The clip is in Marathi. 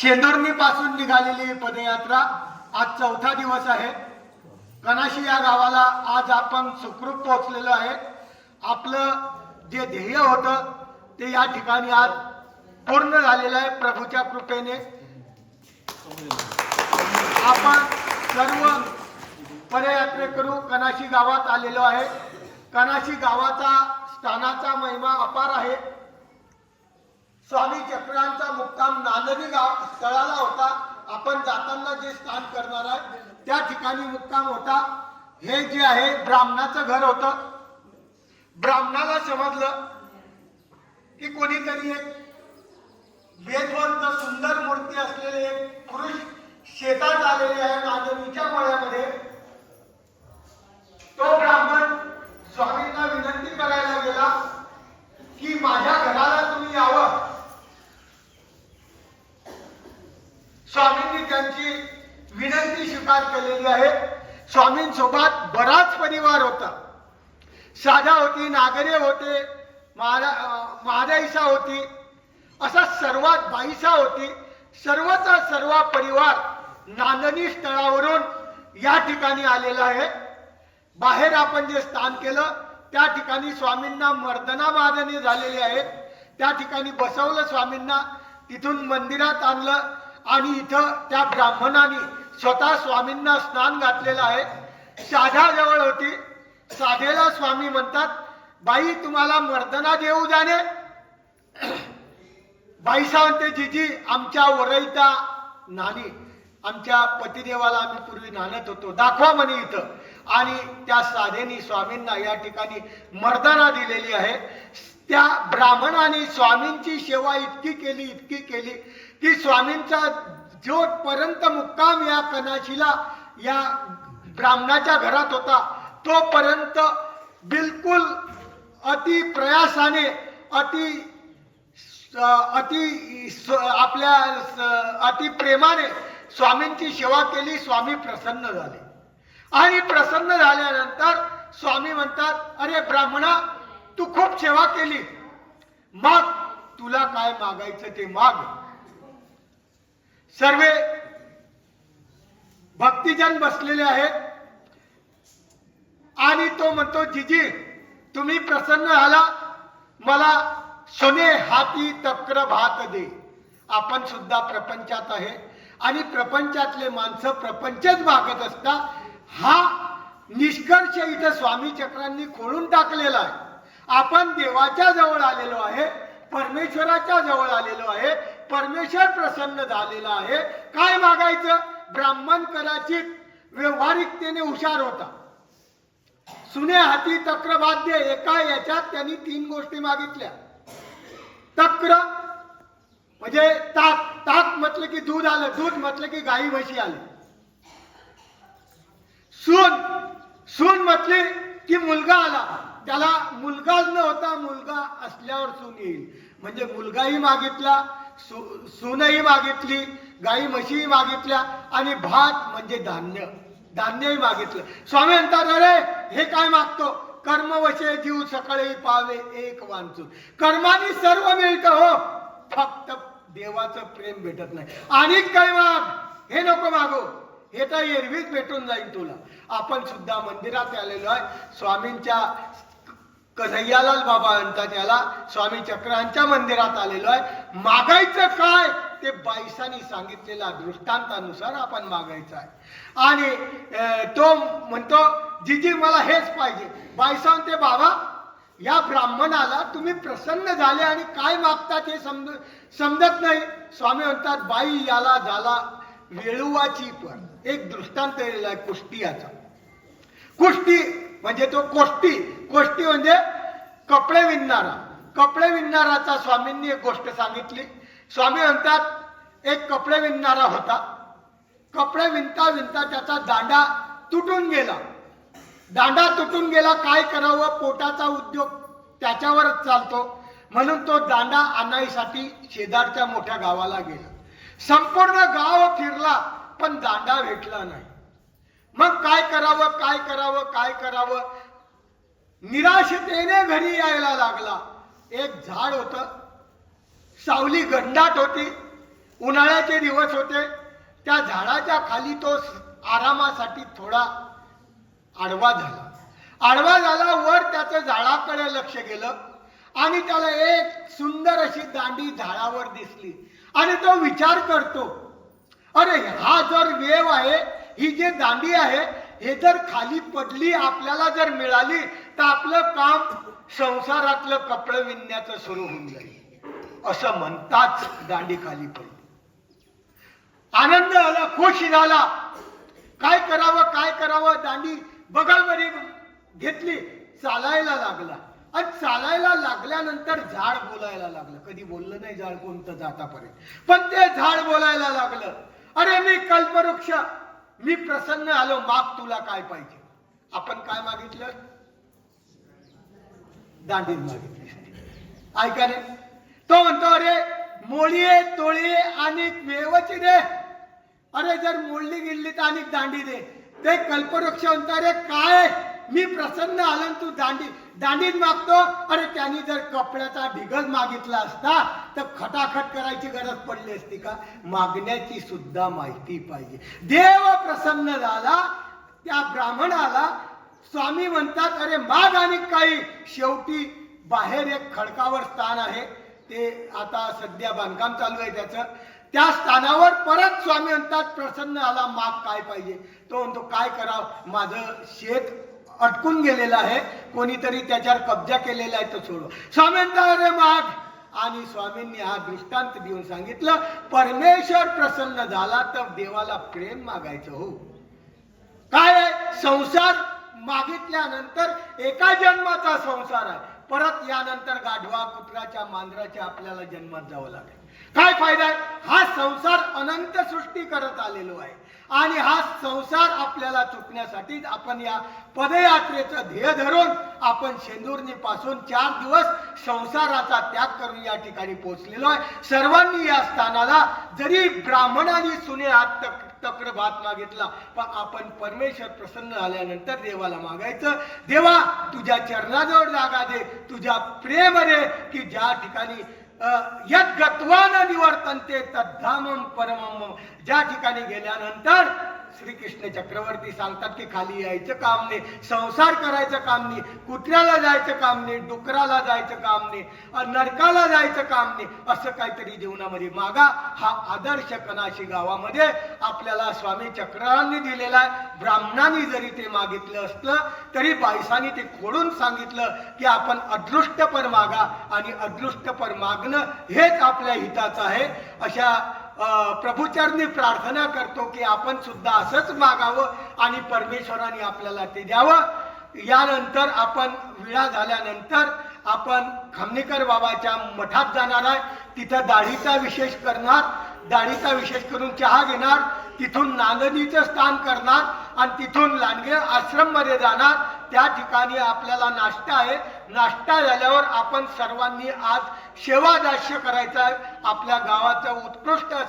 शेंदुर्णी पासून निघालेली पदयात्रा आज चौथा दिवस आहे। कनाशी या गावाला आज आपण सुखरूप पोहोचलेलो आहे। आपलं जे ध्येय होतं ते या ठिकाणी आज पूर्ण झालेलं आहे प्रभूच्या कृपेने। आपण सर्व पदयात्रेकरू कनाशी गावात आलेलो आहे। कनाशी गावाचा स्थानाचा महिमा अपार आहे। स्वामी चक्रांचा मुक्काम नांदणी गाव स्थळाला होता। आपण जाताना जे स्थान करणार आहे त्या ठिकाणी मुक्काम होता। हे जे आहे ब्राह्मणाचं घर होतं। ब्राह्मणाला समजलं की कोणीतरी एक वेदवंत सुंदर मूर्ती असलेले एक पुरुष शेतात आलेले आहे नांदणीच्या मळ्यामध्ये। तो ब्राह्मण स्वामींना विनंती करायला गेला की माझ्या घराला तुम्ही यावं। स्वामींनी त्यांची विनंती स्वीकार केलेली आहे। स्वामींसोबत बराच परिवार होता। साधा होती, नागरे होते, महादाईसा होती, असा सर्वात बाईसा होती। सर्वचा सर्व परिवार नांदणी स्थळावरून या ठिकाणी आलेला आहे। बाहेर आपण जे स्थान केलं त्या ठिकाणी स्वामींना मर्दना बांधणी झालेली आहे। त्या ठिकाणी बसवलं स्वामींना, तिथून मंदिरात आणलं आणि इथं त्या ब्राह्मणाने स्वतः स्वामींना स्नान घातलेलं आहे। साधा जवळ होती। साधेला स्वामी म्हणतात, बाई तुम्हाला मर्दना देऊ जाणे। बाई सांगते, जीजी आमच्या वरईता नानी, आमच्या पतिदेवाला आम्ही पूर्वी नाणत होतो, दाखवा म्हणे इथं। आणि त्या साधेनी स्वामींना या ठिकाणी मर्दना दिलेली आहे। त्या ब्राह्मणाने स्वामींची सेवा इतकी केली की स्वामींचा जोपर्यंत मुक्काम या कनाशीला या ब्राह्मणाच्या घरात होता तोपर्यंत बिलकुल अति प्रयासाने अति प्रेमाने स्वामींची सेवा केली। स्वामी प्रसन्न झाले आणि प्रसन्न झाल्यानंतर स्वामी म्हणतात, अरे ब्राह्मणा तू खूप सेवा केली, मग तुला काय मागायचं ते माग। सर्व भक्तिजन बसलेले आहेत आणि तो म्हणतो, जीजी तुम्ही प्रसन्न झाला, मला सोने हाती तक्र भात दे। आपण सुद्धा प्रपंचात आहे आणि प्रपंचातले माणसं प्रपंचच मागत असतात। हा निष्कर्ष इथं स्वामी चक्रांनी खोलून टाकलेला आहे। आपण देवाच्या जवळ आलेलो आहे, परमेश्वराच्या जवळ आलेलो आहे, परमेश्वर प्रसन्न झालेला आहे। काय मागायचं? ब्राह्मण कदाचित व्यवहारिकतेने हुशार होता। सुने हाती तक्र वाद्य, एका याच्यात त्यांनी 3 गोष्टी मागितल्या। तक्र म्हणजे ताक, ताक म्हटलं की दूध आलं, दूध म्हटलं की गाई म्हशी आले। सून, सून म्हटली की मुलगा आला, त्याला मुलगाच नव्हता, मुलगा असल्यावर सून येईल। म्हणजे मुलगाही मागितला, सूनही मागितली, गाई म्हशीही मागितल्या आणि भात म्हणजे धान्य, धान्यही मागितलं। स्वामी म्हणतात, अरे हे काय मागतो? कर्मवशे जीव सकाळी पावे एक वांचून। कर्माने सर्व मिळतं हो, फक्त देवाचं प्रेम भेटत नाही। आणि काय माग, हे नको मागू, हे तर एरवीच भेटून जाईल तुला। आपण सुद्धा मंदिरात आलेलो आहे। स्वामींच्या कन्हैयालाल बाबा म्हणतात त्याला, स्वामी चक्रांच्या मंदिरात आलेलो आहे। मागायचं काय ते बाईसांनी सांगितलेल्या दृष्टांतानुसार आपण मागायचं आहे। आणि तो म्हणतो, जीजी मला हेच पाहिजे। बाई सांगते, बाबा या ब्राह्मणाला तुम्ही प्रसन्न झाले आणि काय मागतात हे समजत नाही। स्वामी म्हणतात, बाई याला झाला वेळुवाची पर। एक दृष्टांत दिलेला आहे कुष्टियाचा। कुष्टी म्हणजे तो कोष्टी, कोष्टी म्हणजे कपडे विणणारा। कपडे विणणाराचा स्वामींनी एक गोष्ट सांगितली। स्वामी म्हणतात, एक कपडे विणणारा होता। कपडे विणता विणता त्याचा दांडा तुटून गेला। दांडा तुटून गेला, काय करावं? पोटाचा उद्योग त्याच्यावरच चालतो, म्हणून तो दांडा आणायसाठी शेजारच्या मोठ्या गावाला गेला। संपूर्ण गाव फिरला पण दांडा भेटला नाही। मग काय करावं, काय करावं, काय करावं? निराशतेने घरी यायला लागला। एक झाड होतं, सावली घनदाट होती, उन्हाळ्याचे दिवस होते. त्या झाडाच्या खाली तो आरामासाठी थोडा आडवा झाला. आडवा झाला, वर त्याचं झाडाकडे लक्ष गेलं आणि त्याला एक सुंदर अशी दांडी झाडावर दिसली आणि तो विचार करतो, अरे हा जर वेव आहे, ही जी दांडी आहे, हे जर खाली पडली, आपल्याला जर मिळाली, तर आपलं काम संसारातलं कपडे विणण्याचं सुरू होऊन जाईल. असं म्हणताच दांडी खाली पडली. आनंद आला, खुश झाला. काय करावं, दांडी बगलमध्ये घेतली, चालायला लागला. आणि चालायला लागल्यानंतर झाड बोलायला लागलं. कधी बोललं नाही झाड कोणतं आतापर्यंत, पण ते झाड बोलायला लागलं, अरे मी कल्पवृक्ष, मी प्रसन्न आलो, माग तुला काय पाहिजे. आपण काय मागितलं? दांडी मागितली. ऐका रे, तो म्हणतो, अरे मोळीये तोळीये आणि वेवची दे. अरे जर मोडली गिळली तर अनेक दांडी दे. ते कल्पवृक्ष म्हणतो, अरे काय, मी प्रसन्न आलो, तू दांडीत मागतो. अरे त्यांनी जर कपड्याचा ढिगच मागितला असता तर खटाखट करायची गरज पडली असती का? मागण्याची सुद्धा माहिती पाहिजे. देव प्रसन्न झाला. त्या ब्राह्मणाला स्वामी म्हणतात, अरे माग आणि काही. शेवटी बाहेर एक खडकावर स्थान आहे, ते आता सध्या बांधकाम चालू आहे त्याचं. त्या स्थानावर परत स्वामी म्हणतात, प्रसन्न आला, माग काय पाहिजे. तो म्हणतो, काय करावं, माझं शेत अटकून गेलेलं आहे, कोणीतरी त्याच्यावर कब्जा केलेला आहे, तो सोडव. स्वामी म्हणतात, अरे माग. आणि स्वामींनी हा दृष्टांत देऊन सांगितलं, परमेश्वर प्रसन्न झाला तर देवाला प्रेम मागायचं. हो, काय आहे, संसार मागितल्यानंतर एका जन्माचा संसार आहे, परत यानंतर गाढवा कुत्र्याच्या मांजराच्या आपल्याला जन्मात जावं लागेल. काय फायदा आहे? हा संसार अनंत सृष्टी करत आलेलो आहे आणि हा संसार आपल्याला चुकण्यासाठी आपण या पदयात्रेचं ध्येय धरून आपण शेंदुर्णी पासून 4 दिवस संसाराचा त्याग करून या ठिकाणी पोहोचलेलो आहे. सर्वांनी या स्थानाला, जरी ब्राह्मणाने सुने हात तक्र भात मागितला, पण आपण परमेश्वर प्रसन्न झाल्यानंतर देवाला मागायचं, देवा तुझ्या चरणाजवळ जागा दे, तुझ्या प्रेम दे, की ज्या ठिकाणी यद गत्वान निवर्तन्ते तद्धामम परमम. ज्या ठिकाणी गेल्यानंतर श्रीकृष्ण चक्रवर्ती सांगतात की खाली यायचं काम नाही, संसार करायचं काम नाही, कुत्र्याला जायचं काम नाही, डुकराला जायचं काम नाही, नरकाला जायचं काम नाही. असं काहीतरी जीवनामध्ये मागा. हा आदर्श कनाशी गावामध्ये आपल्याला स्वामी चक्रांनी दिलेला आहे. ब्राह्मणांनी जरी ते मागितलं असलं तरी बाईसांनी ते खोडून सांगितलं की आपण अदृष्टपर मागा, आणि अदृष्टपर मागणं हेच आपल्या हिताचं आहे. अशा प्रभुचरणी प्रार्थना करतो की आपण सुद्धा असंच मागावं आणि परमेश्वराने आपल्याला ते द्यावं. यानंतर आपण विडा झाल्यानंतर आपण खामनेकर बाबाच्या मठात जाणार आहे. तिथं दाढीचा विशेष करणार, दाढीचा विशेष करून चहा घेणार, तिथून नांदणीचं स्थान करणार आणि तिथून लांडगे आश्रम मध्ये जाणार. त्या ठिकाणी आपल्याला नाश्ता आहे. नाश्ता झाल्यावर आपण सर्वांनी आज सेवादास्य करायचा आहे. आपल्या गावाचं उत्कृष्ट